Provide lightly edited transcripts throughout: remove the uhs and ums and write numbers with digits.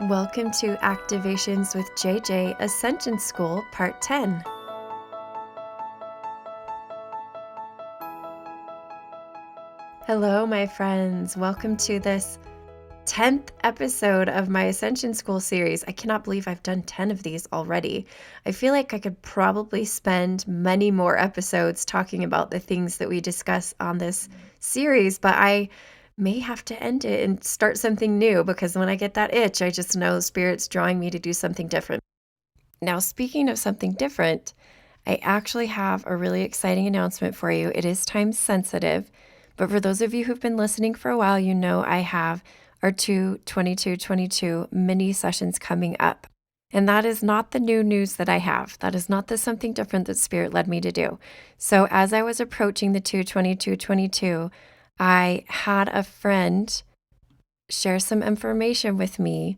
Welcome to Activations with JJ Ascension School, Part 10. Hello, my friends. Welcome to this 10th episode of my Ascension School series. I cannot believe I've done 10 of these already. I feel like I could probably spend many more episodes talking about the things that we discuss on this series, but I may have to end it and start something new because when I get that itch, I just know Spirit's drawing me to do something different. Now, speaking of something different, I actually have a really exciting announcement for you. It is time sensitive, but for those of you who've been listening for a while, you know I have our 2222 mini sessions coming up. And that is not the new news that I have. That is not the something different that Spirit led me to do. So as I was approaching the 22222, I had a friend share some information with me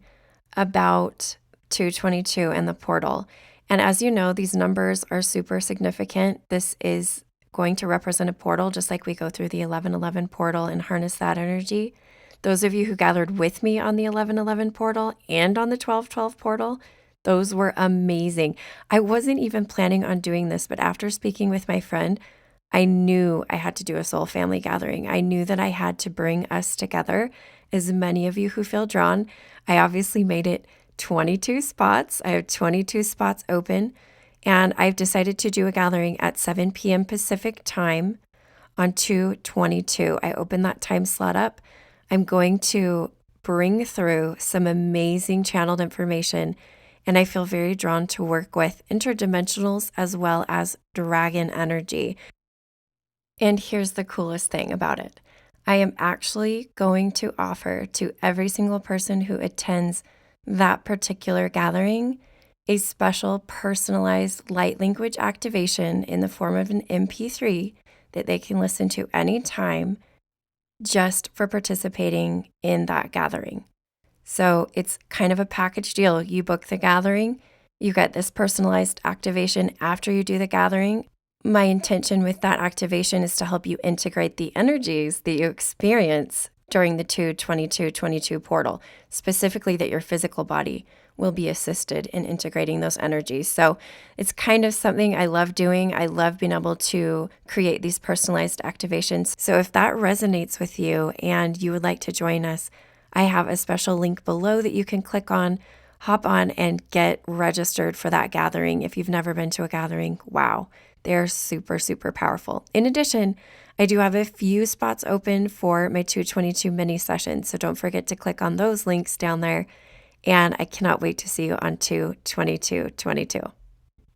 about 222 and the portal. And as you know, these numbers are super significant. This is going to represent a portal, just like we go through the 1111 portal and harness that energy. Those of you who gathered with me on the 1111 portal and on the 1212 portal, those were amazing. I wasn't even planning on doing this, but after speaking with my friend, I knew I had to do a soul family gathering. I knew that I had to bring us together. As many of you who feel drawn, I obviously made it 22 spots. I have 22 spots open, and I've decided to do a gathering at 7 p.m. Pacific time on 2/22. I opened that time slot up. I'm going to bring through some amazing channeled information, and I feel very drawn to work with interdimensionals as well as dragon energy. And here's the coolest thing about it. I am actually going to offer to every single person who attends that particular gathering a special personalized light language activation in the form of an MP3 that they can listen to anytime just for participating in that gathering. So it's kind of a package deal. You book the gathering, you get this personalized activation after you do the gathering. My intention with that activation is to help you integrate the energies that you experience during the 2/22/22 portal, specifically that your physical body will be assisted in integrating those energies. So it's kind of something I love doing. I love being able to create these personalized activations. So if that resonates with you and you would like to join us, I have a special link below that you can click on, hop on, and get registered for that gathering. If you've never been to a gathering, wow. They're super, super powerful. In addition, I do have a few spots open for my 222 mini sessions, so don't forget to click on those links down there. And I cannot wait to see you on 2/22/22.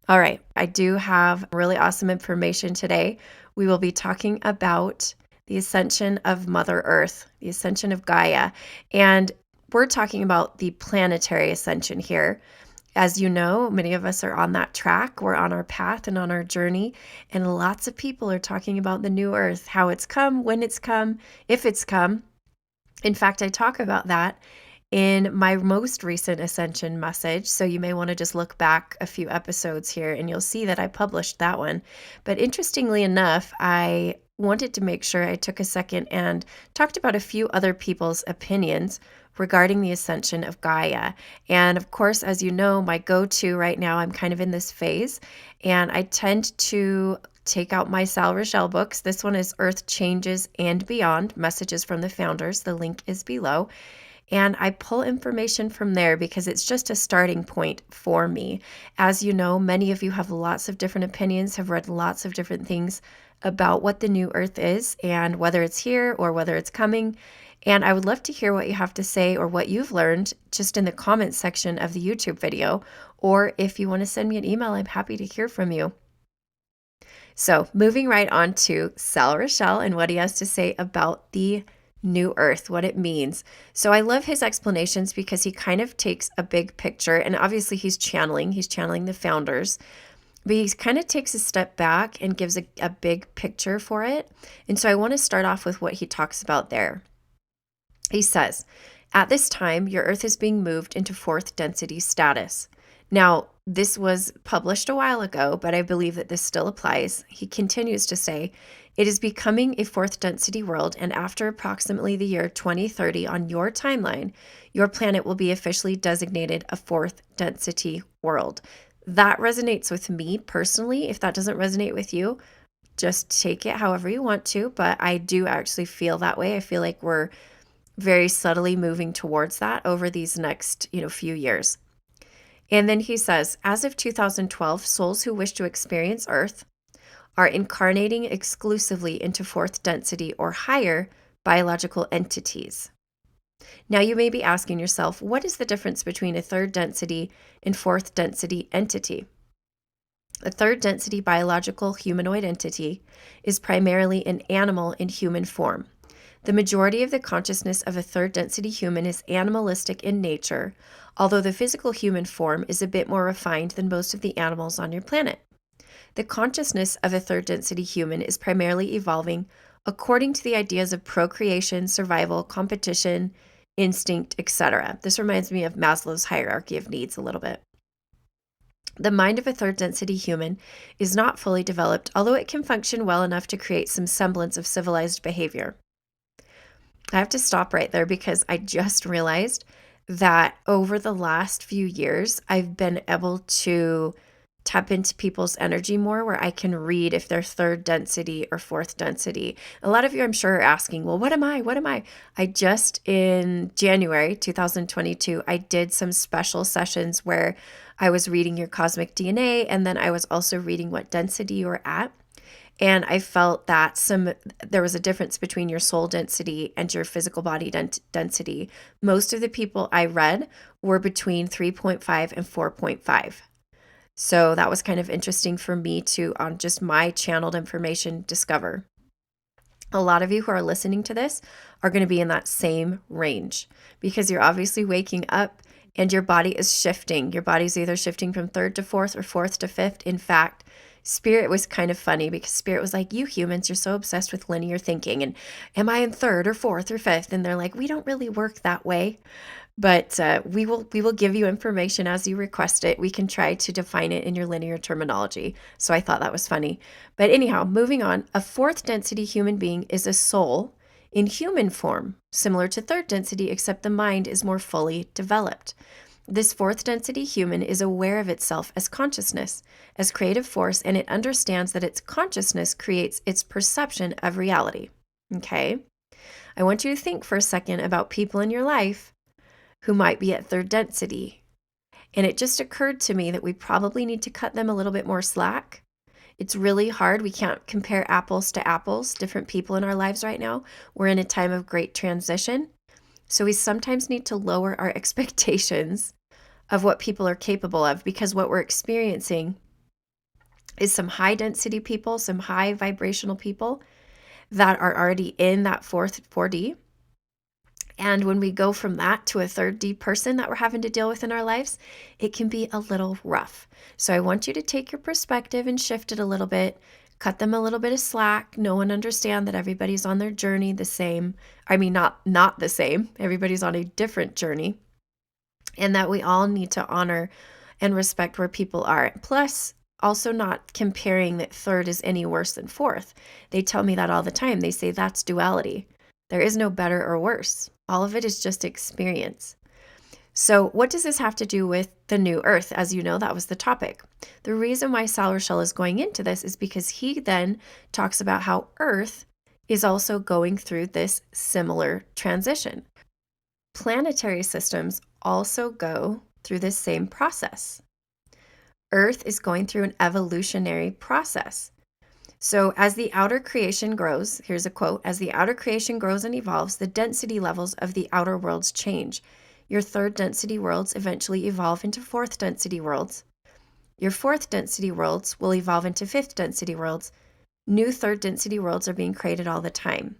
All right, I do have really awesome information today. We will be talking about the ascension of Mother Earth, the ascension of Gaia, and we're talking about the planetary ascension here. As you know, many of us are on that track. We're on our path and on our journey. And lots of people are talking about the new earth, how it's come, when it's come, if it's come. In fact, I talk about that in my most recent ascension message. So you may want to just look back a few episodes here and you'll see that I published that one. But interestingly enough, I wanted to make sure I took a second and talked about a few other people's opinions regarding the ascension of Gaia. And of course, as you know, my go-to right now, I'm kind of in this phase, and I tend to take out my Sal Rochelle books. This one is Earth Changes and Beyond, Messages from the Founders. The link is below. And I pull information from there because it's just a starting point for me. As you know, many of you have lots of different opinions, have read lots of different things about what the new earth is and whether it's here or whether it's coming. And I would love to hear what you have to say or what you've learned just in the comments section of the YouTube video. Or if you want to send me an email, I'm happy to hear from you. So moving right on to Sal Rochelle and what he has to say about the new earth, what it means. So I love his explanations because he kind of takes a big picture, and obviously he's channeling the founders, but he kind of takes a step back and gives a big picture for it. And so I want to start off with what he talks about there. He says, at this time, your earth is being moved into fourth density status. Now, This was published a while ago, but I believe that this still applies. He continues to say, it is becoming a fourth density world, and after approximately the year 2030 on your timeline, your planet will be officially designated a fourth density world. That resonates with me personally. If that doesn't resonate with you, just take it however you want to, but I do actually feel that way. I feel like we're very subtly moving towards that over these next, few years. And then he says, as of 2012, souls who wish to experience Earth are incarnating exclusively into fourth density or higher biological entities. Now, you may be asking yourself, what is the difference between a third density and fourth density entity? A third density biological humanoid entity is primarily an animal in human form. The majority of the consciousness of a third density human is animalistic in nature, although the physical human form is a bit more refined than most of the animals on your planet. The consciousness of a third density human is primarily evolving according to the ideas of procreation, survival, competition, instinct, etc. This reminds me of Maslow's hierarchy of needs a little bit. The mind of a third density human is not fully developed, although it can function well enough to create some semblance of civilized behavior. I have to stop right there because I just realized that over the last few years, I've been able to tap into people's energy more, where I can read if they're third density or fourth density. A lot of you, I'm sure, are asking, well, what am I? What am I? I just, in January 2022, I did some special sessions where I was reading your cosmic DNA, and then I was also reading what density you were at. And I felt that there was a difference between your soul density and your physical body density. Most of the people I read were between 3.5 and 4.5. So that was kind of interesting for me to, on just my channeled information, discover. A lot of you who are listening to this are going to be in that same range because you're obviously waking up and your body is shifting. Your body's either shifting from third to fourth or fourth to fifth. In fact, Spirit was kind of funny because Spirit was like, you humans, you're so obsessed with linear thinking. And am I in third or fourth or fifth? And they're like, we don't really work that way. But we will give you information as you request it. We can try to define it in your linear terminology. So I thought that was funny. But anyhow, moving on, a fourth density human being is a soul in human form, similar to third density, except the mind is more fully developed. This fourth density human is aware of itself as consciousness, as creative force, and it understands that its consciousness creates its perception of reality. Okay? I want you to think for a second about people in your life who might be at third density. And it just occurred to me that we probably need to cut them a little bit more slack. It's really hard. We can't compare apples to apples, different people in our lives right now. We're in a time of great transition. So we sometimes need to lower our expectations of what people are capable of, because what we're experiencing is some high density people, some high vibrational people that are already in that fourth 4D. And when we go from that to a third D person that we're having to deal with in our lives, it can be a little rough. So I want you to take your perspective and shift it a little bit, cut them a little bit of slack, know and understand that everybody's on their journey the same. I mean, not the same. Everybody's on a different journey. And that we all need to honor and respect where people are. Plus, also not comparing that third is any worse than fourth. They tell me that all the time. They say that's duality. There is no better or worse. All of it is just experience. So what does this have to do with the new earth? As you know, that was the topic. The reason why Sal Rochelle is going into this is because he then talks about how earth is also going through this similar transition. Planetary systems also go through this same process. Earth is going through an evolutionary process. So as the outer creation grows, here's a quote, as the outer creation grows and evolves, the density levels of the outer worlds change. Your third density worlds eventually evolve into fourth density worlds. Your fourth density worlds will evolve into fifth density worlds. New third density worlds are being created all the time.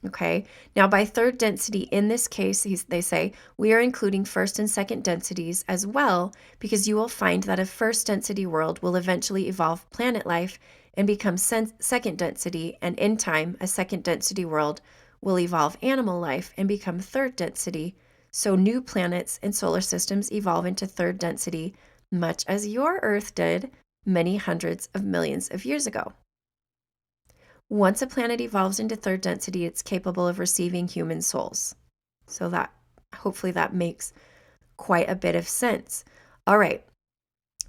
Okay, now by third density, in this case, they say, we are including first and second densities as well, because you will find that a first density world will eventually evolve planet life and become second density, and in time, a second density world will evolve animal life and become third density. So new planets and solar systems evolve into third density much as your Earth did many hundreds of millions of years ago. Once a planet evolves into third density, it's capable of receiving human souls. So that hopefully that makes quite a bit of sense. All right.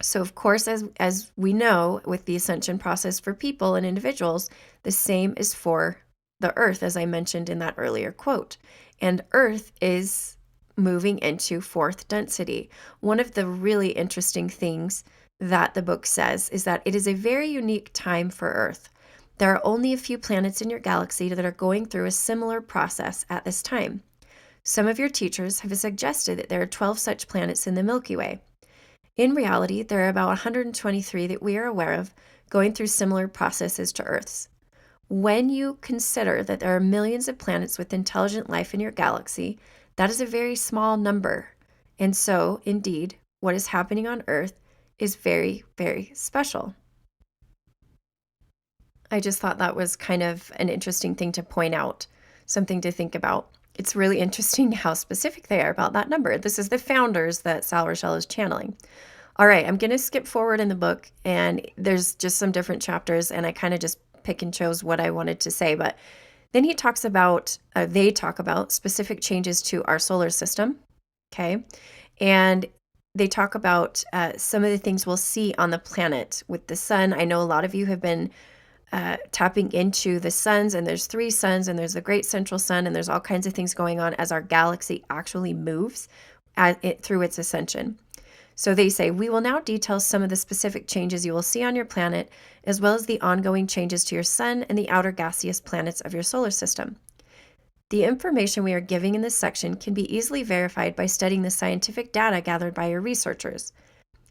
So of course, as we know with the ascension process for people and individuals, the same is for the Earth, as I mentioned in that earlier quote. And Earth is moving into fourth density. One of the really interesting things that the book says is that it is a very unique time for Earth. There are only a few planets in your galaxy that are going through a similar process at this time. Some of your teachers have suggested that there are 12 such planets in the Milky Way. In reality, there are about 123 that we are aware of going through similar processes to Earth's. When you consider that there are millions of planets with intelligent life in your galaxy, that is a very small number. And so, indeed, what is happening on Earth is very, very special. I just thought that was kind of an interesting thing to point out, something to think about. It's really interesting how specific they are about that number. This is the founders that Sal Rochelle is channeling. All right, I'm going to skip forward in the book, and there's just some different chapters, and I kind of just pick and chose what I wanted to say. But then they talk about specific changes to our solar system, okay? And they talk about some of the things we'll see on the planet with the sun. I know a lot of you have been tapping into the suns, and there's 3 suns, and there's the great central sun, and there's all kinds of things going on as our galaxy actually moves through its ascension. So they say, we will now detail some of the specific changes you will see on your planet, as well as the ongoing changes to your sun and the outer gaseous planets of your solar system. The information we are giving in this section can be easily verified by studying the scientific data gathered by your researchers.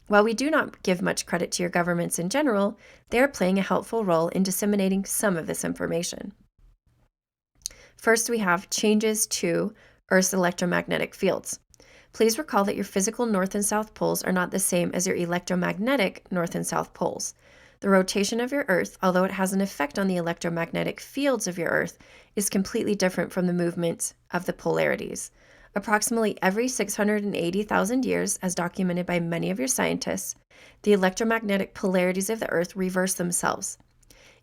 While we do not give much credit to your governments in general, they are playing a helpful role in disseminating some of this information. First, we have changes to Earth's electromagnetic fields. Please recall that your physical north and south poles are not the same as your electromagnetic north and south poles. The rotation of your Earth, although it has an effect on the electromagnetic fields of your Earth, is completely different from the movement of the polarities. Approximately every 680,000 years, as documented by many of your scientists, the electromagnetic polarities of the Earth reverse themselves.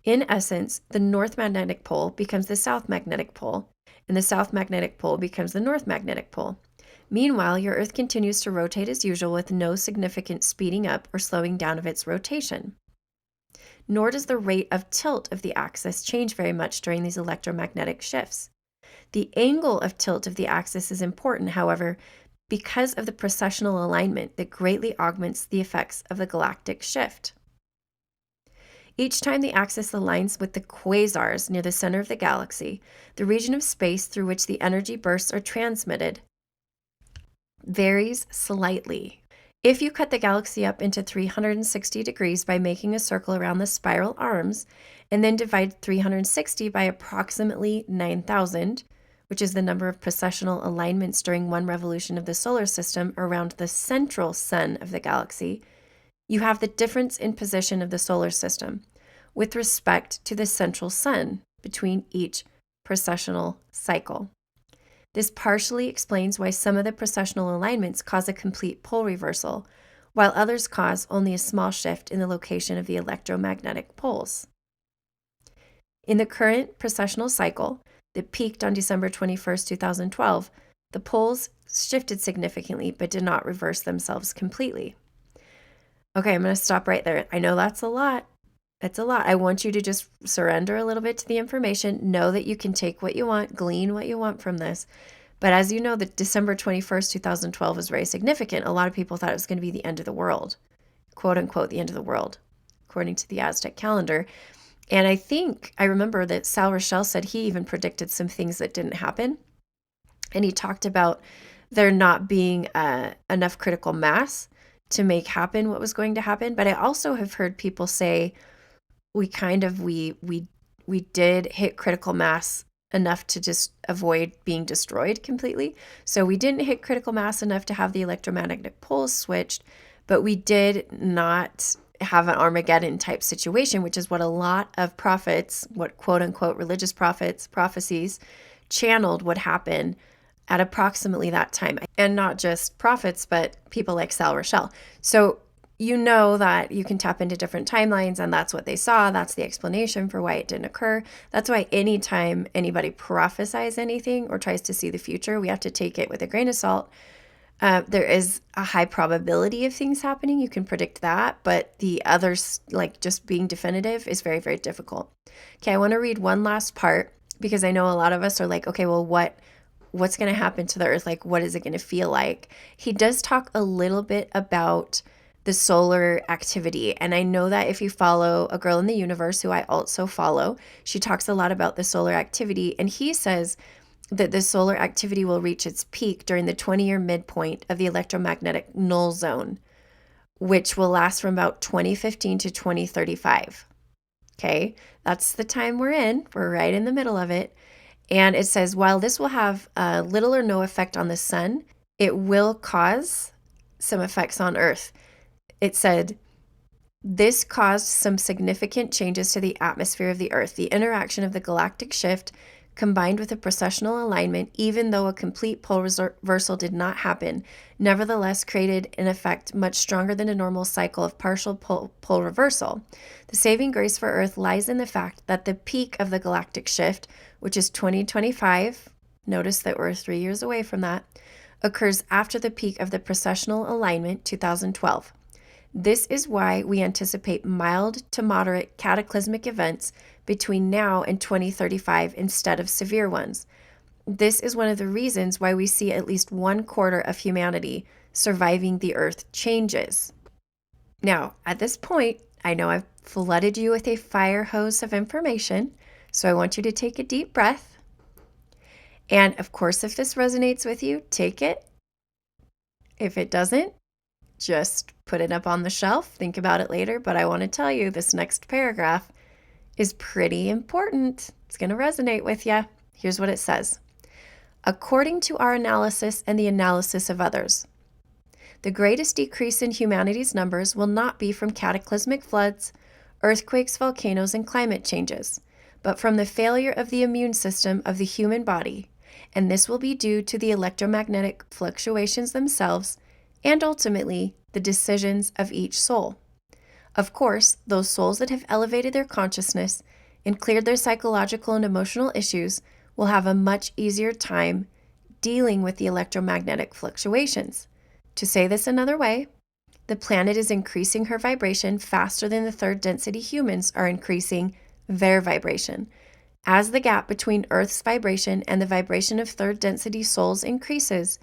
In essence, the north magnetic pole becomes the south magnetic pole, and the south magnetic pole becomes the north magnetic pole. Meanwhile, your Earth continues to rotate as usual with no significant speeding up or slowing down of its rotation. Nor does the rate of tilt of the axis change very much during these electromagnetic shifts. The angle of tilt of the axis is important, however, because of the precessional alignment that greatly augments the effects of the galactic shift. Each time the axis aligns with the quasars near the center of the galaxy, the region of space through which the energy bursts are transmitted varies slightly. If you cut the galaxy up into 360 degrees by making a circle around the spiral arms, and then divide 360 by approximately 9,000, which is the number of precessional alignments during one revolution of the solar system around the central sun of the galaxy, you have the difference in position of the solar system with respect to the central sun between each precessional cycle. This partially explains why some of the precessional alignments cause a complete pole reversal, while others cause only a small shift in the location of the electromagnetic poles. In the current precessional cycle that peaked on December 21st, 2012, the poles shifted significantly but did not reverse themselves completely. Okay, I'm going to stop right there. I know that's a lot. It's a lot. I want you to just surrender a little bit to the information. Know that you can take what you want, glean what you want from this. But as you know, the December 21st, 2012 was very significant. A lot of people thought it was going to be the end of the world, quote unquote, the end of the world, according to the Aztec calendar. And I remember that Sal Rochelle said he even predicted some things that didn't happen. And he talked about there not being enough critical mass to make happen what was going to happen. But I also have heard people say, we did hit critical mass enough to just avoid being destroyed completely. So we didn't hit critical mass enough to have the electromagnetic poles switched, but we did not have an Armageddon type situation, which is what a lot of prophets, what quote unquote religious prophets, prophecies channeled would happen at approximately that time. And not just prophets, but people like Sal Rochelle. So you know that you can tap into different timelines, and that's what they saw. That's the explanation for why it didn't occur. That's why anytime anybody prophesies anything or tries to see the future, we have to take it with a grain of salt. There is a high probability of things happening. You can predict that, but the others, like just being definitive, is very, very difficult. Okay, I want to read one last part because I know a lot of us are like, okay, well, what's going to happen to the Earth? Like, what is it going to feel like? He does talk a little bit about the solar activity. And I know that if you follow A Girl in the Universe, who I also follow, she talks a lot about the solar activity. And he says that the solar activity will reach its peak during the 20-year midpoint of the electromagnetic null zone, which will last from about 2015 to 2035. Okay, that's the time we're in. We're right in the middle of it. And it says, while this will have little or no effect on the sun, it will cause some effects on Earth. It said, this caused some significant changes to the atmosphere of the Earth. The interaction of the galactic shift combined with a precessional alignment, even though a complete pole reversal did not happen, nevertheless created an effect much stronger than a normal cycle of partial pole reversal. The saving grace for Earth lies in the fact that the peak of the galactic shift, which is 2025, notice that we're 3 years away from that, occurs after the peak of the precessional alignment, 2012. This is why we anticipate mild to moderate cataclysmic events between now and 2035 instead of severe ones. This is one of the reasons why we see at least 1/4 of humanity surviving the Earth changes. Now, at this point, I know I've flooded you with a fire hose of information, so I want you to take a deep breath. And of course, if this resonates with you, take it. If it doesn't, just put it up on the shelf, think about it later. But I want to tell you, this next paragraph is pretty important. It's going to resonate with you. Here's what it says. According to our analysis and the analysis of others, the greatest decrease in humanity's numbers will not be from cataclysmic floods, earthquakes, volcanoes, and climate changes, but from the failure of the immune system of the human body, and this will be due to the electromagnetic fluctuations themselves and ultimately the decisions of each soul. Of course, those souls that have elevated their consciousness and cleared their psychological and emotional issues will have a much easier time dealing with the electromagnetic fluctuations. To say this another way, the planet is increasing her vibration faster than the third density humans are increasing their vibration. As the gap between Earth's vibration and the vibration of third density souls increases,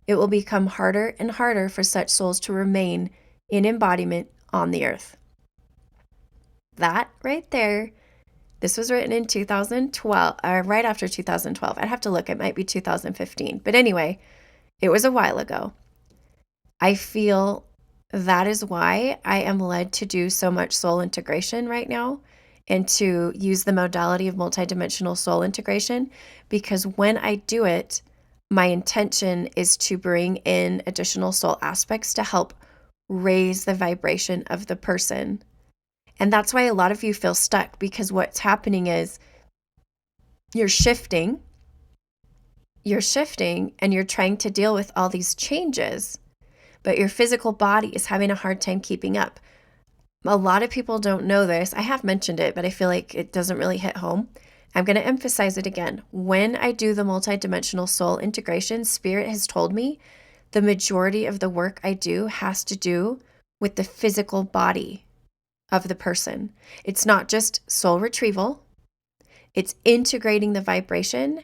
it will become harder and harder for such souls to remain in embodiment on the Earth. That right there, this was written in 2012, or right after 2012. I'd have to look, it might be 2015. But anyway, it was a while ago. I feel that is why I am led to do so much soul integration right now and to use the modality of multidimensional soul integration, because when I do it, my intention is to bring in additional soul aspects to help raise the vibration of the person. And that's why a lot of you feel stuck, because what's happening is you're shifting and you're trying to deal with all these changes, but your physical body is having a hard time keeping up. A lot of people don't know this. I have mentioned it, but I feel like it doesn't really hit home. I'm going to emphasize it again. When I do the multidimensional soul integration, Spirit has told me the majority of the work I do has to do with the physical body of the person. It's not just soul retrieval. It's integrating the vibration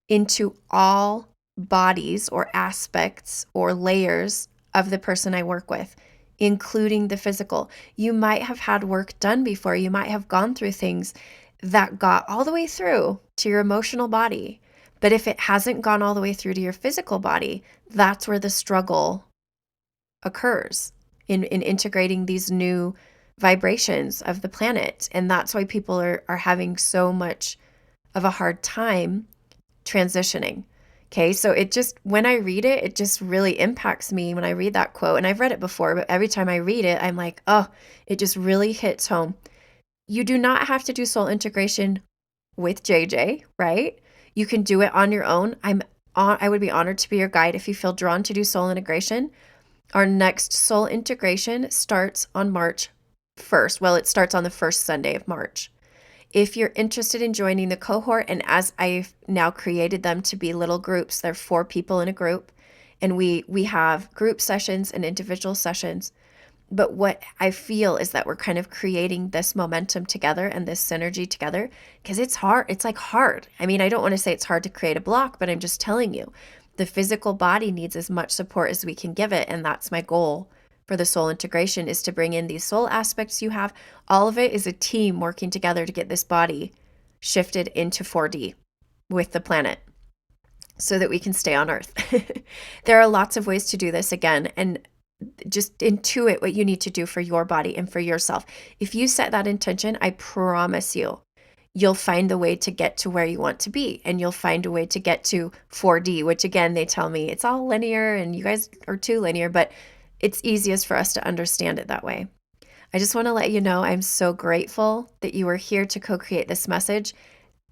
into all bodies or aspects or layers of the person I work with, including the physical. You might have had work done before. You might have gone through things that got all the way through to your emotional body. But if it hasn't gone all the way through to your physical body, that's where the struggle occurs in integrating these new vibrations of the planet. And that's why people are having so much of a hard time transitioning. Okay, so it just, when I read it, it just really impacts me when I read that quote. And I've read it before, but every time I read it, I'm like, oh, it just really hits home. You do not have to do soul integration with JJ, right? You can do it on your own. I would be honored to be your guide if you feel drawn to do soul integration. Our next soul integration starts on March 1st. Well, it starts on the first Sunday of March. If you're interested in joining the cohort, and as I've now created them to be little groups, there are 4 people in a group, and we have group sessions and individual sessions. But what I feel is that we're kind of creating this momentum together and this synergy together, because it's hard. It's like hard. I mean, I don't want to say it's hard to create a block, but I'm just telling you, the physical body needs as much support as we can give it. And that's my goal for the soul integration, is to bring in these soul aspects you have. All of it is a team working together to get this body shifted into 4D with the planet so that we can stay on Earth. There are lots of ways to do this again, and just intuit what you need to do for your body and for yourself. If you set that intention, I promise you'll find the way to get to where you want to be, and you'll find a way to get to 4D, which again, they tell me it's all linear and you guys are too linear, but it's easiest for us to understand it that way. I just want to let you know I'm so grateful that you are here to co-create this message.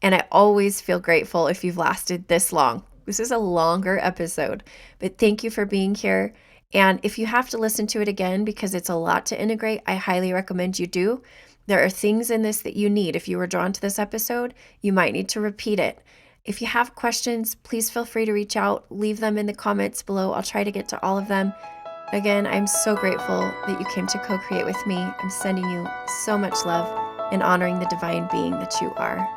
And I always feel grateful if you've lasted this long. This is a longer episode, but thank you for being here. And if you have to listen to it again because it's a lot to integrate, I highly recommend you do. There are things in this that you need. If you were drawn to this episode, you might need to repeat it. If you have questions, please feel free to reach out. Leave them in the comments below. I'll try to get to all of them. Again, I'm so grateful that you came to co-create with me. I'm sending you so much love and honoring the divine being that you are.